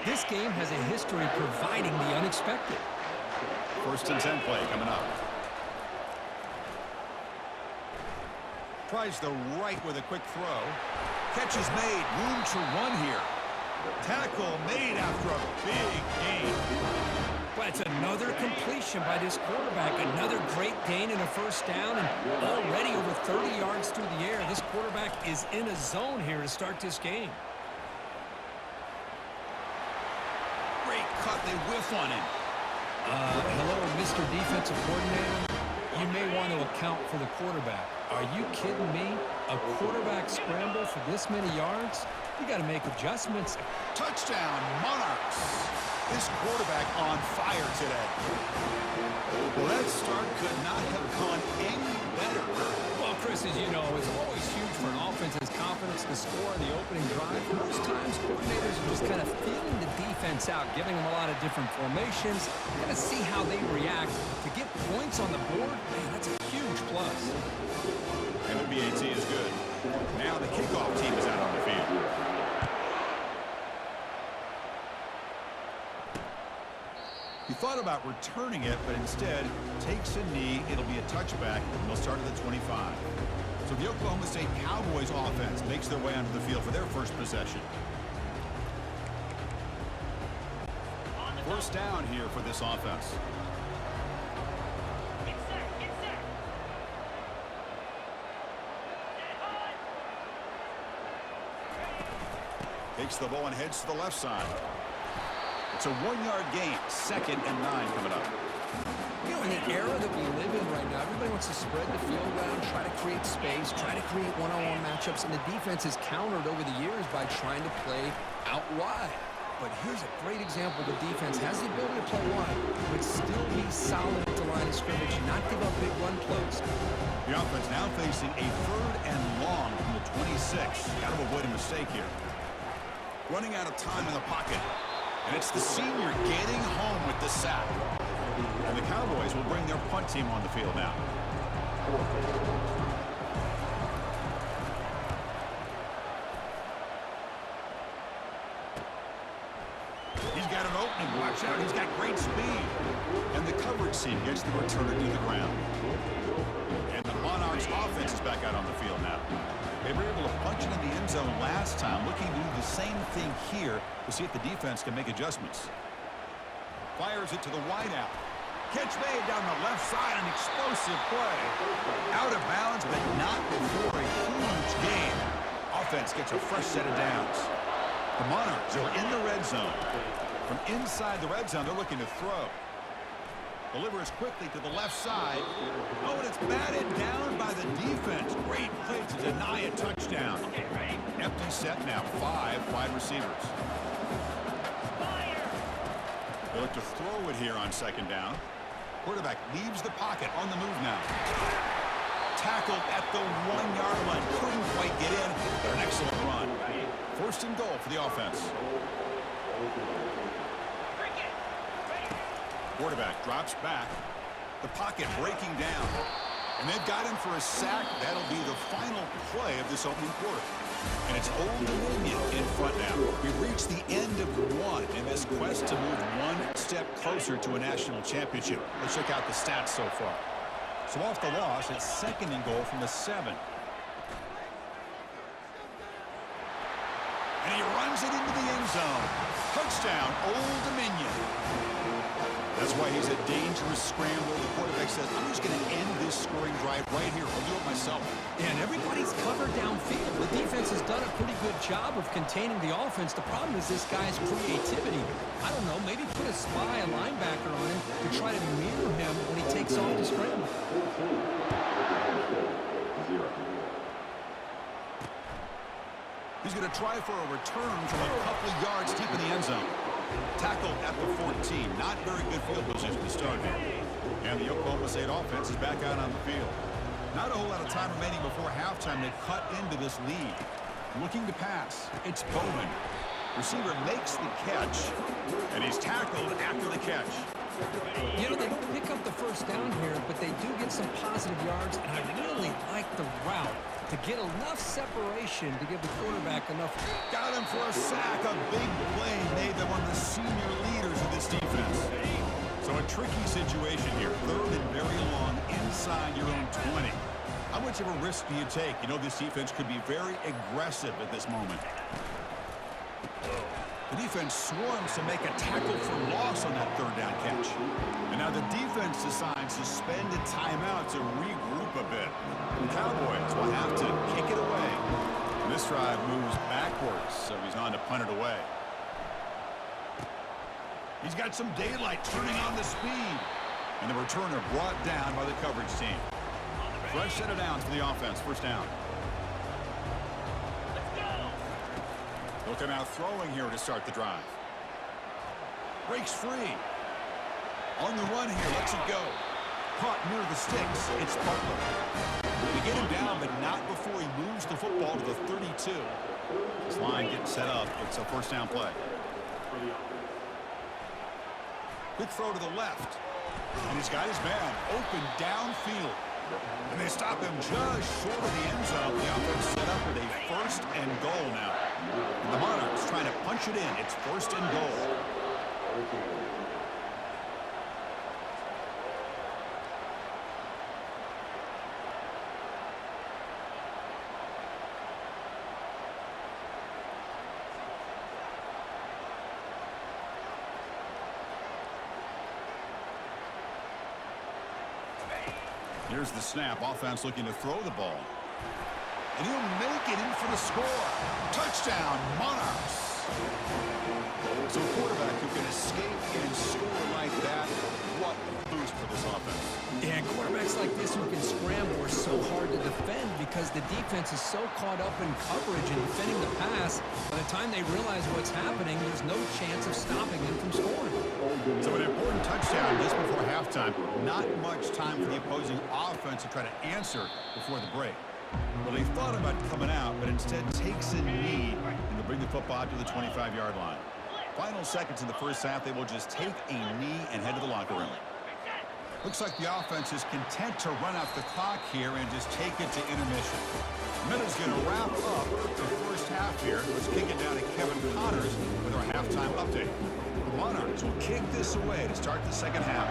This game has a history providing the unexpected. 1st and 10 play coming up. Tries the right with a quick throw. Catch is made. Room to run here. Tackle made after a big gain. But it's another completion by this quarterback. Another great gain and a 1st down. And already over 30 yards through the air. This quarterback is in a zone here to start this game. Great cut. They whiff on him. Hello, Mr. Defensive Coordinator. You may want to account for the quarterback. Are you kidding me? A quarterback scramble for this many yards? You got to make adjustments. Touchdown, Monarchs. This quarterback on fire today. Well, that start could not have gone any better. Well, Chris, as you know, it's always huge for an offense's confidence to score in the opening drive. Most times, coordinators are just kind of feeling the defense out, giving them a lot of different formations, kind of see how they react. To get points on the board, man, that's a huge plus. And the BAT is good. Now the kickoff team is out on the field. He thought about returning it, but instead takes a knee. It'll be a touchback, and they'll start at the 25. So the Oklahoma State Cowboys offense makes their way onto the field for their first possession. 1st down here for this offense. Takes the ball and heads to the left side. It's a 1-yard gain. 2nd and 9 coming up. You know, in the era that we live in right now, everybody wants to spread the field around, try to create space, try to create one-on-one matchups, and the defense has countered over the years by trying to play out wide. But here's a great example. The defense has the ability to play wide, but still be solid at the line of scrimmage, not give up big run plays. The offense now facing a 3rd and long from the 26. Got to avoid a mistake here. Running out of time in the pocket. And it's the senior getting home with the sack. And the Cowboys will bring their punt team on the field now. He's got an opening. Watch out. He's got great speed. And the coverage team gets the returner to the ground. And the Monarchs offense is back out on the field now. They were able to punch it in the end zone last time, looking to do the same thing here to see if the defense can make adjustments. Fires it to the wideout. Catch made down the left side, an explosive play. Out of bounds, but not before a huge gain. Offense gets a fresh set of downs. The Monarchs are in the red zone. From inside the red zone, they're looking to throw. Delivers quickly to the left side. Oh, and it's batted down by the defense. Great play to deny a touchdown. Empty set now, 5 wide receivers. They look to throw it here on 2nd down. Quarterback leaves the pocket on the move now. Tackled at the 1-yard line. Couldn't quite get in, but an excellent run. First and goal for the offense. Quarterback drops back. The pocket breaking down. And they've got him for a sack. That'll be the final play of this opening quarter. And it's Old Dominion in front now. We've reached the end of one in this quest to move one step closer to a national championship. Let's check out the stats so far. So off the loss, it's second and goal from the 7. And he runs it into the end zone. Touchdown, Old Dominion. That's why he's a dangerous scrambler. The quarterback says, I'm just going to end this scoring drive right here. I'll do it myself. And everybody's covered downfield. The defense has done a pretty good job of containing the offense. The problem is this guy's creativity. I don't know, maybe put a spy, a linebacker on him to try to mirror him when he takes off the scramble. He's going to try for a return from a couple yards deep in the end zone. Tackled at the 14. Not very good field position to start here. And the Oklahoma State offense is back out on the field. Not a whole lot of time remaining before halftime to cut into this lead. Looking to pass. It's Bowman. Receiver makes the catch. And he's tackled after the catch. You know, they don't pick up the first down here, but they do get some positive yards, and I really like the route to get enough separation to give the quarterback enough. Got him for a sack. A big play made them one of the senior leaders of this defense. So a tricky situation here. Third and very long inside your own 20. How much of a risk do you take? You know, this defense could be very aggressive at this moment. The defense swarms to make a tackle for loss on that third down catch. And now the defense decides to spend a timeout to regroup a bit. The Cowboys will have to kick it away. And this drive moves backwards, so he's on to punt it away. He's got some daylight turning on the speed. And the returner brought down by the coverage team. Fresh set of downs for the offense. First down. Looking out throwing here to start the drive. Breaks free. On the run here, lets it go. Caught near the sticks. It's Butler. They get him down, but not before he moves the football to the 32. This line getting set up. It's a first down play. Quick throw to the left. And he's got his man open downfield. And they stop him just short of the end zone. The offense set up with a first and goal now. And the Monarchs trying to punch it in. It's first and goal. Here's the snap. Offense looking to throw the ball. And he'll make it in for the score. Touchdown, Monarchs. So a quarterback who can escape and score like that, what a boost for this offense. Yeah, quarterbacks like this who can scramble are so hard to defend because the defense is so caught up in coverage and defending the pass. By the time they realize what's happening, there's no chance of stopping them from scoring. So an important touchdown just before halftime. Not much time for the opposing offense to try to answer before the break. Well, they thought about coming out, but instead takes a knee and they'll bring the football out to the 25-yard line. Final seconds in the first half, they will just take a knee and head to the locker room. Looks like the offense is content to run out the clock here and just take it to intermission. Miller's going to wrap up the first half here. Let's kick it down to Kevin Connors with our halftime update. The Monarchs will kick this away to start the second half.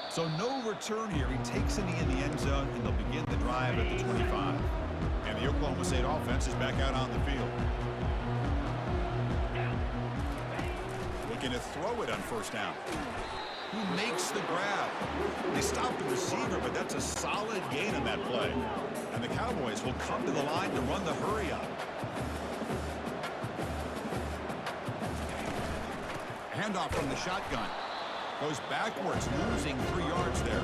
So no return here. He takes a knee in the end zone, and they'll begin the drive at the 25. And the Oklahoma State offense is back out on the field. Looking to throw it on first down. Who makes the grab? They stop the receiver, but that's a solid gain on that play. And the Cowboys will come to the line to run the hurry up. Handoff from the shotgun. Goes backwards, losing 3 yards there.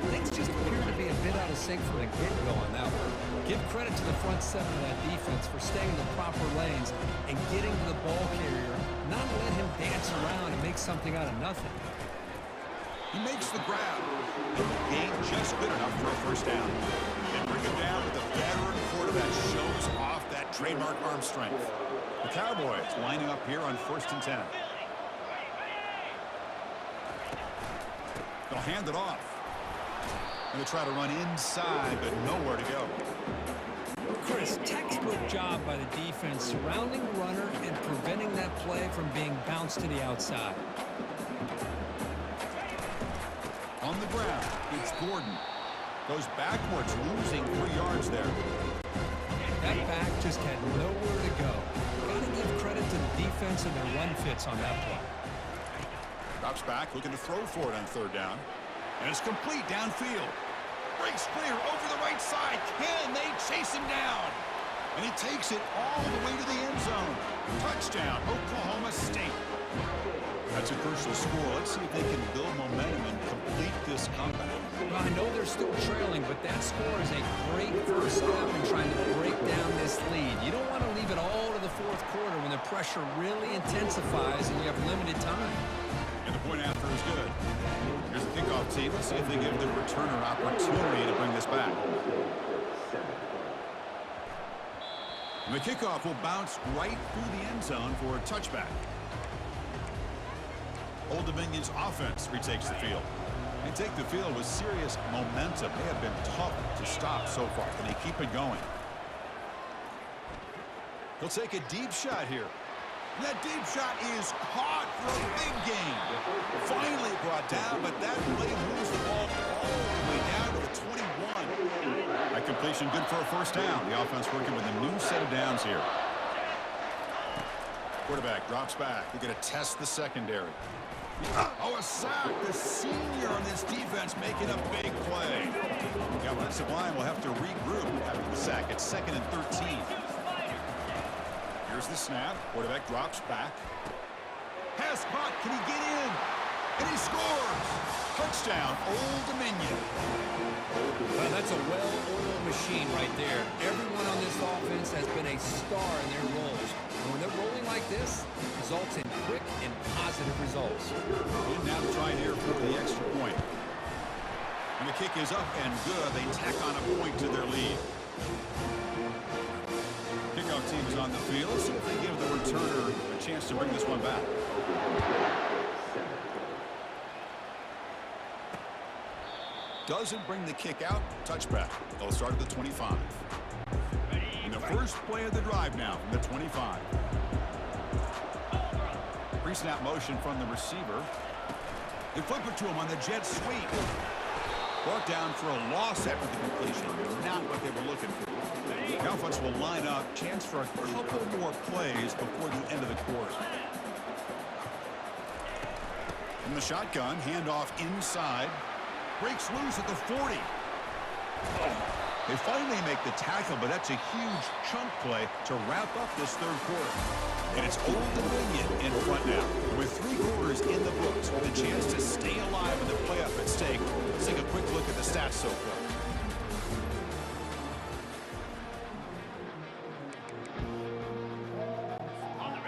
Things just appear to be a bit out of sync from the get-go on that one. Give credit to the front seven of that defense for staying in the proper lanes and getting to the ball carrier, not let him dance around and make something out of nothing. He makes the grab. And the gain just good enough for a first down. They bring him down with a veteran quarterback shows off that trademark arm strength. The Cowboys lining up here on 1st and 10. They'll hand it off. And they try to run inside, but nowhere to go. Chris, textbook job by the defense surrounding the runner and preventing that play from being bounced to the outside. On the ground, it's Gordon. Goes backwards, losing 3 yards there. That back just had nowhere to go. Got to give credit to the defense and their run fits on that play. Drops back, looking to throw for it on 3rd down. And it's complete downfield. Breaks clear over the right side. Can they chase him down? And he takes it all the way to the end zone. Touchdown, Oklahoma State. That's a crucial score. Let's see if they can build momentum and complete this comeback. Well, I know they're still trailing, but that score is a great first step in trying to break down this lead. You don't want to leave it all to the 4th quarter when the pressure really intensifies and you have limited time. And the point after is good. Here's the kickoff team. Let's see if they give the returner opportunity to bring this back. And the kickoff will bounce right through the end zone for a touchback. Old Dominion's offense retakes the field. They take the field with serious momentum. They have been tough to stop so far. Can they keep it going? He'll take a deep shot here. And that deep shot is caught for a big gain. Finally brought down, but that play moves the ball all the way down to the 21. That completion good for a first down. The offense working with a new set of downs here. Quarterback drops back. They're going to test the secondary. Oh, a sack. The senior on this defense making a big play. The offensive line will have to regroup after the sack. It's 2nd and 13. Here's the snap. Quarterback drops back. Pass caught. Can he get in? And he scores. Touchdown, Old Dominion. Well, that's a well-oiled machine right there. Everyone on this offense has been a star in their roles. And when they're rolling like this, results in quick and positive results. Good now to try here for the extra point. And the kick is up and good. They tack on a point to their lead. Kickoff team is on the field. Let's see if they give the returner a chance to bring this one back. Doesn't bring the kick out. Touchback. They'll start at the 25. And the first play of the drive now from the 25. Pre-snap motion from the receiver. They flip it to him on the jet sweep. Brought down for a loss after the completion. Not what they were looking for. The offense will line up. Chance for a couple more plays before the end of the quarter. From the shotgun, handoff inside. Breaks loose at the 40. They finally make the tackle, but that's a huge chunk play to wrap up this 3rd quarter. And it's Old Dominion in front now. With 3 quarters in the books, with a chance to stay alive in the playoff at stake. Let's take a quick look at the stats so far.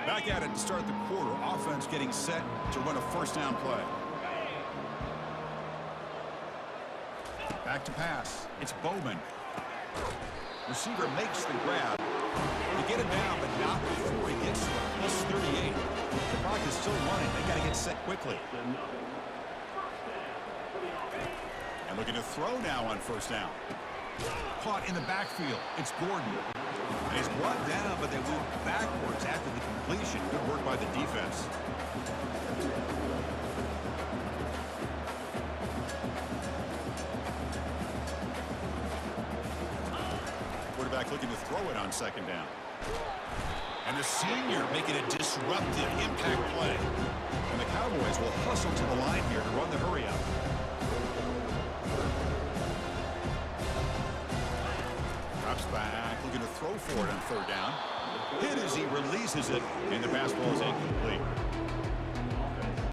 Back at it to start the quarter. Offense getting set to run a first down play. Back to pass. It's Bowman. Receiver makes the grab. They get him down, but not before he gets to the plus 38. The clock is still running. They got to get set quickly. And looking to throw now on first down. Caught in the backfield. It's Gordon. And he's brought down, but they move backwards after the completion. Good work by the defense. Quarterback looking to throw it on 2nd down. And the senior making a disruptive impact play. And the Cowboys will hustle to the line here to run the hurry up. Drops back, looking to throw for it on 3rd down. Hit as he releases it, and the pass ball is incomplete.